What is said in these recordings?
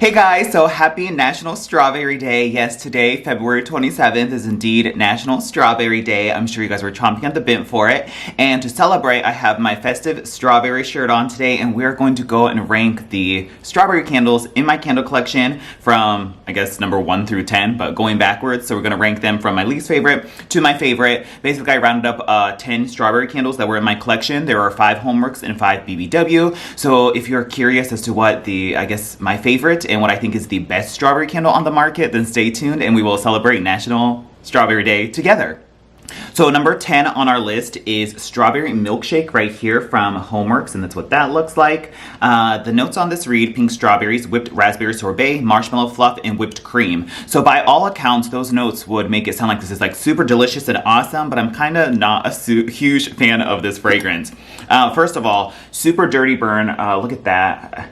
Hey guys, so happy National Strawberry Day. Yes, today, February 27th, is indeed National Strawberry Day. I'm sure you guys were chomping at the bit for it. And to celebrate, I have my festive strawberry shirt on today, and we're going to go and rank the strawberry candles in my candle collection from, I guess, number 1 through 10, but going backwards. So we're going to rank them from my least favorite to my favorite. Basically, I rounded up 10 strawberry candles that were in my collection. There are 5 HomeWorx and 5 BBW. So if you're curious as to what my favorite and what I think is the best strawberry candle on the market, then stay tuned and we will celebrate National Strawberry Day together. So number 10 on our list is Strawberry Milkshake right here from HomeWorx, and that's what that looks like. The notes on this read: pink strawberries, whipped raspberry sorbet, marshmallow fluff, and whipped cream. So by all accounts, those notes would make it sound like this is like super delicious and awesome, but I'm kind of not a huge fan of this fragrance. First of all, super dirty burn. Look at that.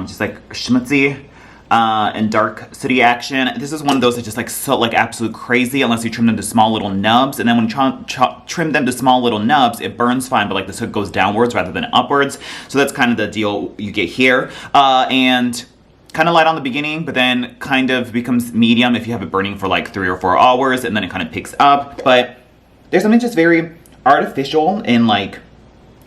Just like schmutzy. And dark city action. This is one of those that's just like absolute crazy unless you trim them to small little nubs, and then when you trim them to small little nubs, it burns fine, but like this hook goes downwards rather than upwards. So that's kind of the deal you get here. And kind of light on the beginning, but then kind of becomes medium if you have it burning for like 3 or 4 hours, and then it kind of picks up. But there's something just very artificial and like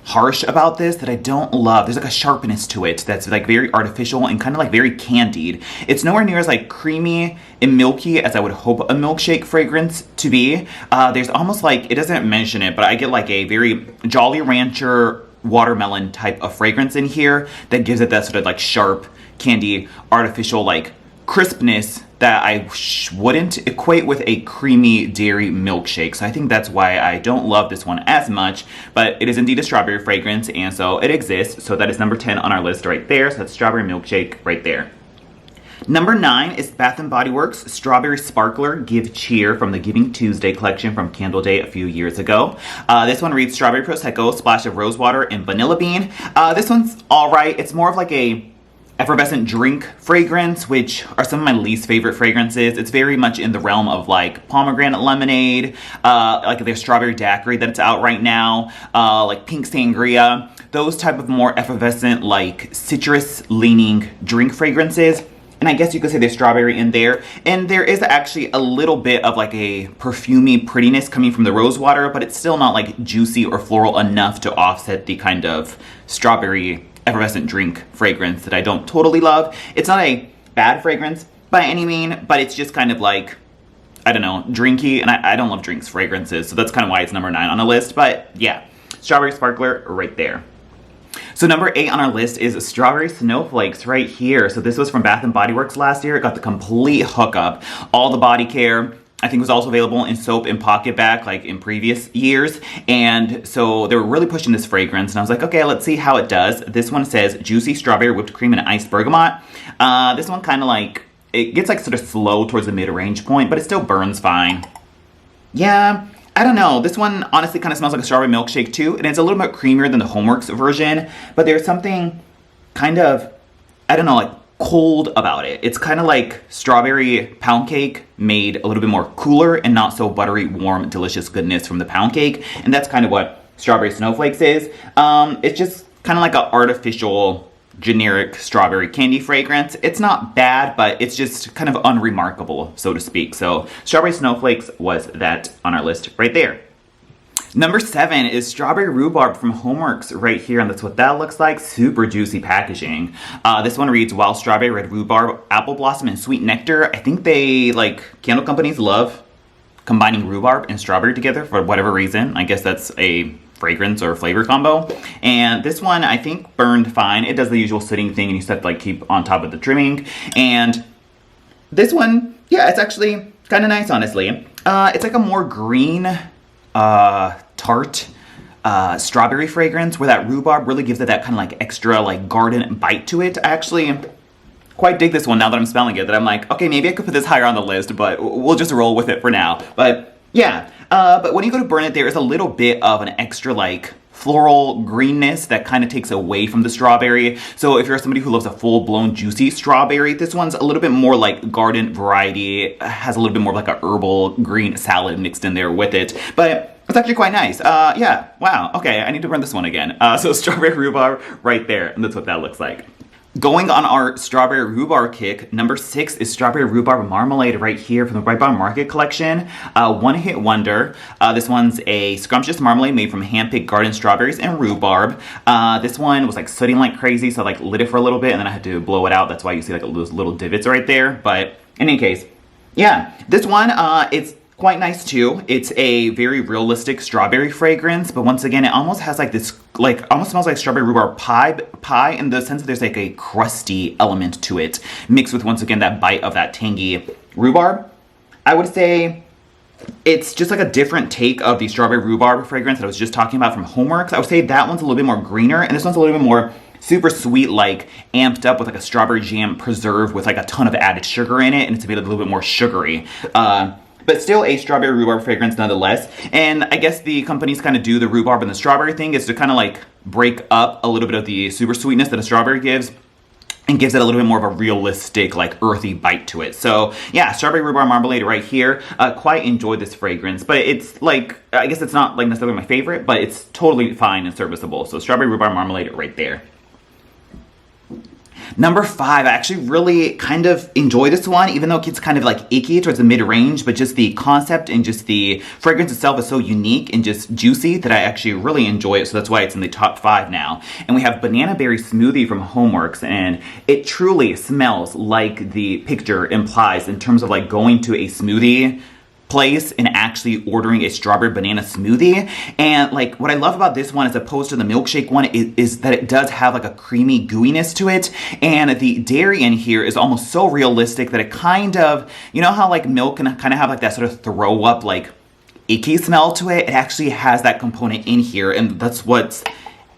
harsh about this that I don't love. There's like a sharpness to it that's like very artificial and kind of like very candied. It's nowhere near as like creamy and milky as I would hope a milkshake fragrance to be. There's almost like, it doesn't mention it, but I get like a very Jolly Rancher watermelon type of fragrance in here that gives it that sort of like sharp, candy, artificial like crispness that I wouldn't equate with a creamy dairy milkshake. So I think that's why I don't love this one as much, but it is indeed a strawberry fragrance, and so it exists. So that is number 10 on our list right there. So that's Strawberry Milkshake right there. Number 9 is Bath & Body Works Strawberry Sparkler Give Cheer from the Giving Tuesday collection from Candle Day a few years ago. This one reads Strawberry Prosecco, splash of rose water, and vanilla bean. This one's alright. It's more of like a effervescent drink fragrance, which are some of my least favorite fragrances. It's very much in the realm of like pomegranate lemonade, like their strawberry daiquiri that's out right now, like pink sangria, those type of more effervescent, like citrus leaning drink fragrances. And I guess you could say there's strawberry in there. And there is actually a little bit of like a perfumey prettiness coming from the rose water, but it's still not like juicy or floral enough to offset the kind of strawberry effervescent drink fragrance that I don't totally love. It's not a bad fragrance by any mean, but it's just kind of like, I don't know, drinky, and I don't love drinks fragrances, so that's kind of why it's number 9 on the list. But yeah, Strawberry Sparkler right there. So number 8 on our list is Strawberry Snowflakes right here. So this was from Bath & Body Works last year. It got the complete hookup, all the body care. I think it was also available in soap and PocketBac like in previous years. And so they were really pushing this fragrance. And I was like, okay, let's see how it does. This one says juicy strawberry, whipped cream, and iced bergamot. This one kind of like, it gets like sort of slow towards the mid-range point, but it still burns fine. Yeah, I don't know. This one honestly kind of smells like a strawberry milkshake too. And it's a little bit creamier than the HomeWorx version. But there's something kind of, I don't know, like cold about it. It's kind of like strawberry pound cake made a little bit more cooler and not so buttery, warm, delicious goodness from the pound cake. And that's kind of what Strawberry Snowflakes is. It's just kind of like an artificial, generic strawberry candy fragrance. It's not bad, but it's just kind of unremarkable, so to speak. So Strawberry Snowflakes was that on our list right there. Number 7 is Strawberry Rhubarb from HomeWorx right here, and that's what that looks like. Super juicy packaging. This one reads Wild Strawberry, Red Rhubarb, Apple Blossom, and Sweet Nectar. I think they, like, candle companies love combining rhubarb and strawberry together for whatever reason. I guess that's a fragrance or flavor combo. And this one, I think, burned fine. It does the usual sitting thing, and you just have to, like, keep on top of the trimming. And this one, yeah, it's actually kind of nice, honestly. It's like a more green tart strawberry fragrance where that rhubarb really gives it that kind of like extra like garden bite to it. I actually quite dig this one now that I'm smelling it, that I'm like, okay, maybe I could put this higher on the list, but we'll just roll with it for now. But yeah, but when you go to burn it, there is a little bit of an extra like floral greenness that kind of takes away from the strawberry. So if you're somebody who loves a full-blown juicy strawberry, this one's a little bit more like garden variety, has a little bit more like a herbal green salad mixed in there with it. But it's actually quite nice. Yeah, wow, okay, I need to burn this one again. So Strawberry Rhubarb right there, and that's what that looks like. Going on our strawberry rhubarb kick, number 6 is strawberry rhubarb marmalade right here from the Right Bar Market collection. One hit wonder. This one's a scrumptious marmalade made from hand-picked garden strawberries and rhubarb. This one was like sooting like crazy, so I like lit it for a little bit and then I had to blow it out. That's why you see like those little divots right there. But in any case, yeah, this one, it's quite nice too. It's a very realistic strawberry fragrance, but once again, it almost has like this, like almost smells like strawberry rhubarb pie in the sense that there's like a crusty element to it, mixed with once again that bite of that tangy rhubarb. I would say it's just like a different take of the strawberry rhubarb fragrance that I was just talking about from HomeWorx. I would say that one's a little bit more greener, and this one's a little bit more super sweet, like amped up with like a strawberry jam preserve with like a ton of added sugar in it, and it's made a little bit more sugary. But still a strawberry rhubarb fragrance nonetheless. And I guess the companies kind of do the rhubarb and the strawberry thing is to kind of like break up a little bit of the super sweetness that a strawberry gives and gives it a little bit more of a realistic, like earthy bite to it. So yeah, strawberry rhubarb marmalade right here. Quite enjoyed this fragrance, but it's like, I guess it's not like necessarily my favorite, but it's totally fine and serviceable. So strawberry rhubarb marmalade right there. Number 5, I actually really kind of enjoy this one, even though it's kind of like icky towards the mid-range, but just the concept and just the fragrance itself is so unique and just juicy that I actually really enjoy it, so that's why it's in the top 5 now. And we have Banana Berry Smoothie from HomeWorx, and it truly smells like the picture implies in terms of like going to a smoothie place and actually ordering a strawberry banana smoothie. And like what I love about this one as opposed to the milkshake one is that it does have like a creamy gooiness to it, and the dairy in here is almost so realistic that it kind of, you know how like milk can kind of have like that sort of throw up like icky smell to it? It actually has that component in here, and that's what's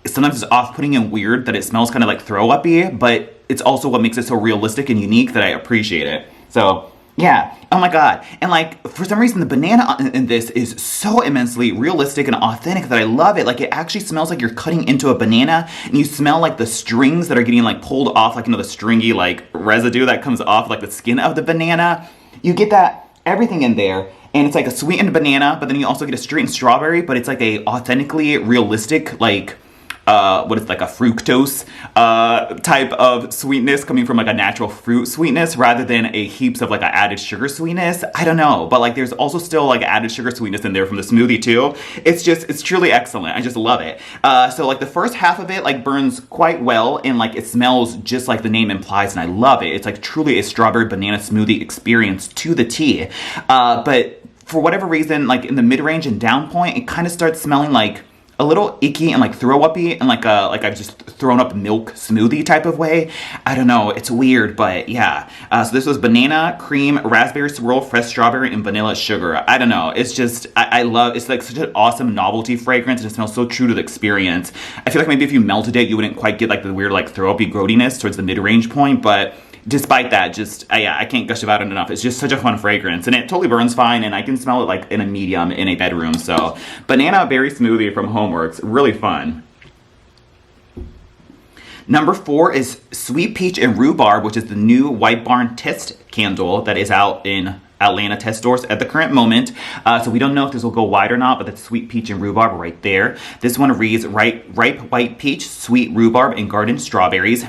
sometimes it's off-putting and weird that it smells kind of like throw-up-y, but it's also what makes it so realistic and unique that I appreciate it. So yeah, oh my god. And like, for some reason, the banana in this is so immensely realistic and authentic that I love it. Like, it actually smells like you're cutting into a banana, and you smell like the strings that are getting like pulled off, like, you know, the stringy like residue that comes off like the skin of the banana. You get that, everything in there, and it's like a sweetened banana, but then you also get a sweetened strawberry, but it's like a authentically realistic, like, what is like a fructose type of sweetness coming from like a natural fruit sweetness rather than a heaps of like a added sugar sweetness. I don't know, but like there's also still like added sugar sweetness in there from the smoothie too. It's truly excellent. I just love it. So like the first half of it like burns quite well, and like it smells just like the name implies, and I love it. It's like truly a strawberry banana smoothie experience to the T. But for whatever reason, like in the mid-range and down point, it kind of starts smelling like a little icky and like throw-uppy and like I've just thrown up milk smoothie type of way. I don't know, it's weird, but yeah. So this was banana, cream, raspberry swirl, fresh strawberry, and vanilla sugar. I don't know, it's just, I love, it's like such an awesome novelty fragrance, and it smells so true to the experience. I feel like maybe if you melted it, you wouldn't quite get like the weird like throw-uppy grody-ness towards the mid-range point, but despite that, just, yeah, I can't gush about it enough. It's just such a fun fragrance, and it totally burns fine, and I can smell it like in a medium in a bedroom. So, Banana Berry Smoothie from HomeWorx, really fun. Number 4 is Sweet Peach and Rhubarb, which is the new White Barn test candle that is out in Atlanta test stores at the current moment. So we don't know if this will go wide or not, but that's Sweet Peach and Rhubarb right there. This one reads ripe white peach, sweet rhubarb, and garden strawberries.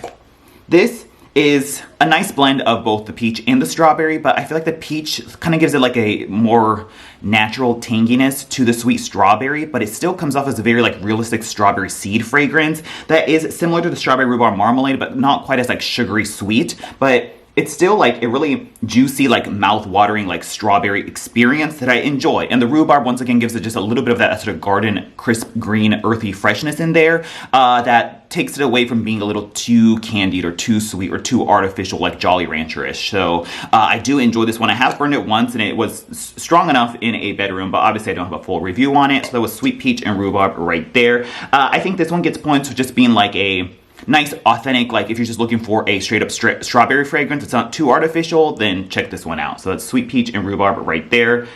This is a nice blend of both the peach and the strawberry, but I feel like the peach kind of gives it like a more natural tanginess to the sweet strawberry, but it still comes off as a very like realistic strawberry seed fragrance that is similar to the strawberry rhubarb marmalade, but not quite as like sugary sweet. But it's still like a really juicy, like mouth-watering, like strawberry experience that I enjoy. And the rhubarb once again gives it just a little bit of that sort of garden, crisp, green, earthy freshness in there that takes it away from being a little too candied or too sweet or too artificial, like Jolly Rancher-ish. So I do enjoy this one. I have burned it once, and it was strong enough in a bedroom, but obviously I don't have a full review on it. So that was Sweet Peach and Rhubarb right there. I think this one gets points for just being like a nice, authentic, like if you're just looking for a straight up strawberry fragrance, it's not too artificial, then check this one out. So that's Sweet Peach and Rhubarb right there.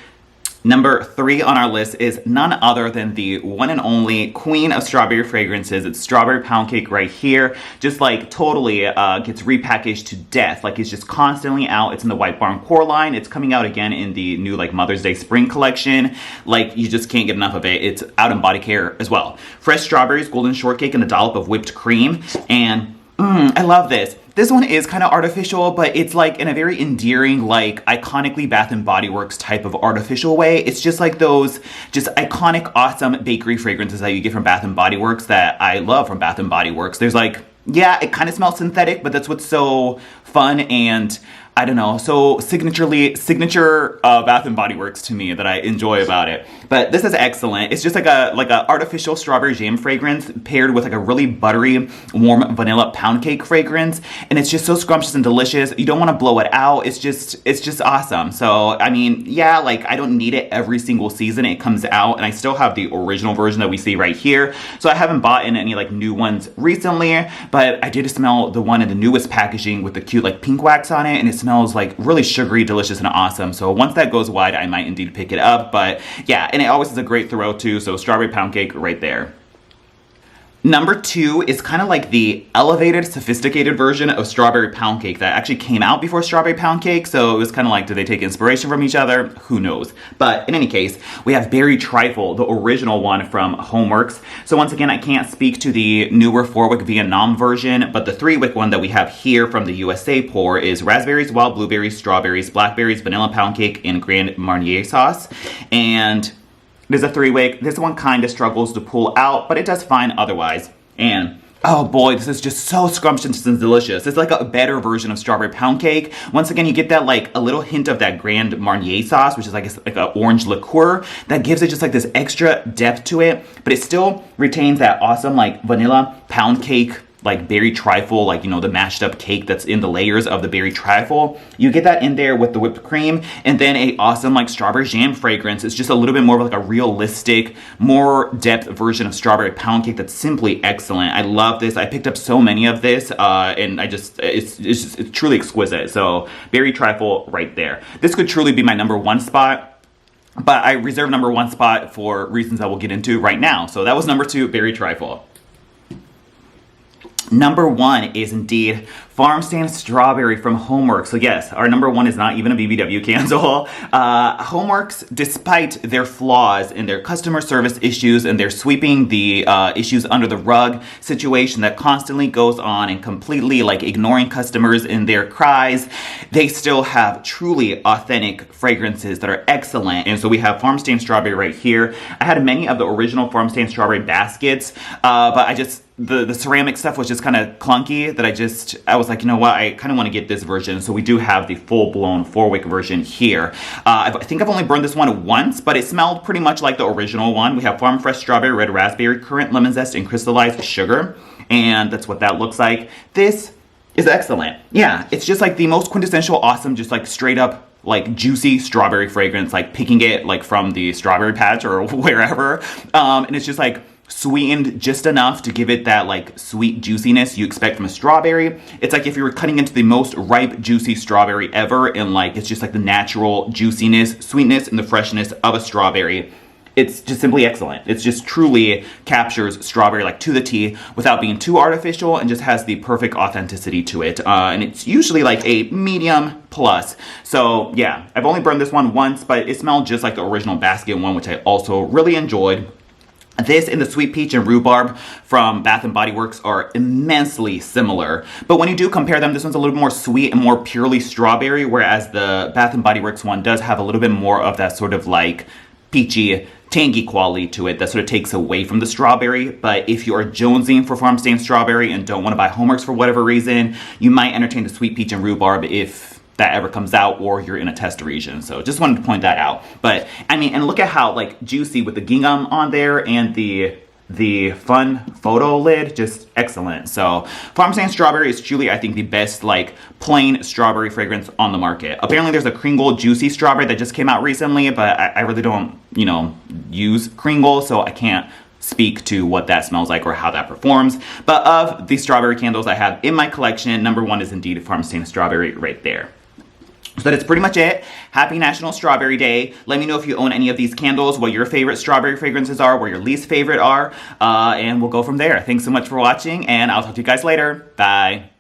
Number 3 on our list is none other than the one and only queen of strawberry fragrances. It's Strawberry Pound Cake right here. Just like totally gets repackaged to death. Like it's just constantly out. It's in the White Barn core line. It's coming out again in the new like Mother's Day spring collection. Like you just can't get enough of it. It's out in body care as well. Fresh strawberries, golden shortcake, and a dollop of whipped cream. And I love this. This one is kind of artificial, but it's like in a very endearing, like iconically Bath and Body Works type of artificial way. It's just like those just iconic, awesome bakery fragrances that you get from Bath and Body Works that I love from Bath and Body Works. There's like, yeah, it kind of smells synthetic, but that's what's so fun and I don't know, so signature Bath and Body Works to me that I enjoy about it. But this is excellent. It's just like a artificial strawberry jam fragrance paired with like a really buttery, warm vanilla pound cake fragrance, and it's just so scrumptious and delicious. You don't want to blow it out. It's just awesome. So I mean, yeah, like I don't need it every single season it comes out, and I still have the original version that we see right here. So I haven't bought in any like new ones recently, but I did smell the one in the newest packaging with the cute like pink wax on it, and it smells like really sugary, delicious, and awesome. So once that goes wide, I might indeed pick it up. But yeah, and it always is a great throw too. So strawberry pound cake right there. Number 2 is kind of like the elevated, sophisticated version of strawberry pound cake that actually came out before strawberry pound cake. So it was kind of like, did they take inspiration from each other? Who knows? But in any case, we have berry trifle, the original one from HomeWorx. So once again, I can't speak to the newer 4-wick Vietnam version, but the 3-wick one that we have here from the USA pour is raspberries, wild blueberries, strawberries, blackberries, vanilla pound cake, and Grand Marnier sauce. And there's a 3-wick. This one kind of struggles to pull out, but it does fine otherwise. And oh boy, this is just so scrumptious and delicious. It's like a better version of strawberry pound cake. Once again, you get that like a little hint of that Grand Marnier sauce, which is like an orange liqueur that gives it just like this extra depth to it, but it still retains that awesome like vanilla pound cake, like berry trifle, like, you know, the mashed up cake that's in the layers of the berry trifle. You get that in there with the whipped cream, and then a awesome like strawberry jam fragrance. It's just a little bit more of like a realistic, more depth version of strawberry pound cake that's simply excellent. I love this. I picked up so many of this, and it's truly exquisite. So berry trifle right there. This could truly be my number 1 spot, but I reserve number 1 spot for reasons I will get into right now. So that was number 2, berry trifle. Number 1 is indeed Farmstand Strawberry from HomeWorx. So yes, our number 1 is not even a BBW candle. HomeWorx, despite their flaws in their customer service issues and their sweeping the issues under the rug situation that constantly goes on and completely like ignoring customers in their cries, they still have truly authentic fragrances that are excellent. And so we have Farmstand Strawberry right here. I had many of the original Farmstand Strawberry baskets, but the ceramic stuff was just kind of clunky that I was like, you know what, I kind of want to get this version. So we do have the full-blown 4-wick version here. I think I've only burned this one once, but it smelled pretty much like the original one. We have farm fresh strawberry, red raspberry, currant lemon zest, and crystallized sugar. And that's what that looks like. This is excellent. Yeah, it's just like the most quintessential, awesome, just like straight up like juicy strawberry fragrance, like picking it like from the strawberry patch or wherever. And it's just like sweetened just enough to give it that like sweet juiciness you expect from a strawberry. It's like if you were cutting into the most ripe, juicy strawberry ever, and like it's just like the natural juiciness, sweetness, and the freshness of a strawberry. It's just simply excellent. It just truly captures strawberry like to the T without being too artificial, and just has the perfect authenticity to it. And it's usually like a medium plus. So yeah, I've only burned this one once, but it smelled just like the original basket one, which I also really enjoyed. This and the Sweet Peach and Rhubarb from Bath & Body Works are immensely similar. But when you do compare them, this one's a little bit more sweet and more purely strawberry, whereas the Bath & Body Works one does have a little bit more of that sort of like peachy, tangy quality to it that sort of takes away from the strawberry. But if you are jonesing for Farmstand Strawberry and don't want to buy HomeWorx for whatever reason, you might entertain the Sweet Peach and Rhubarb if that ever comes out, or you're in a test region. So just wanted to point that out. But I mean, and look at how like juicy with the gingham on there and the fun photo lid, just excellent. So Farmstand Strawberry is truly, I think, the best like plain strawberry fragrance on the market. Apparently there's a Kringle Juicy Strawberry that just came out recently, but I really don't, you know, use Kringle, so I can't speak to what that smells like or how that performs. But of the strawberry candles I have in my collection, number 1 is indeed Farmstand Strawberry right there. So that's pretty much it. Happy National Strawberry Day. Let me know if you own any of these candles, what your favorite strawberry fragrances are, what your least favorite are, and we'll go from there. Thanks so much for watching, and I'll talk to you guys later. Bye.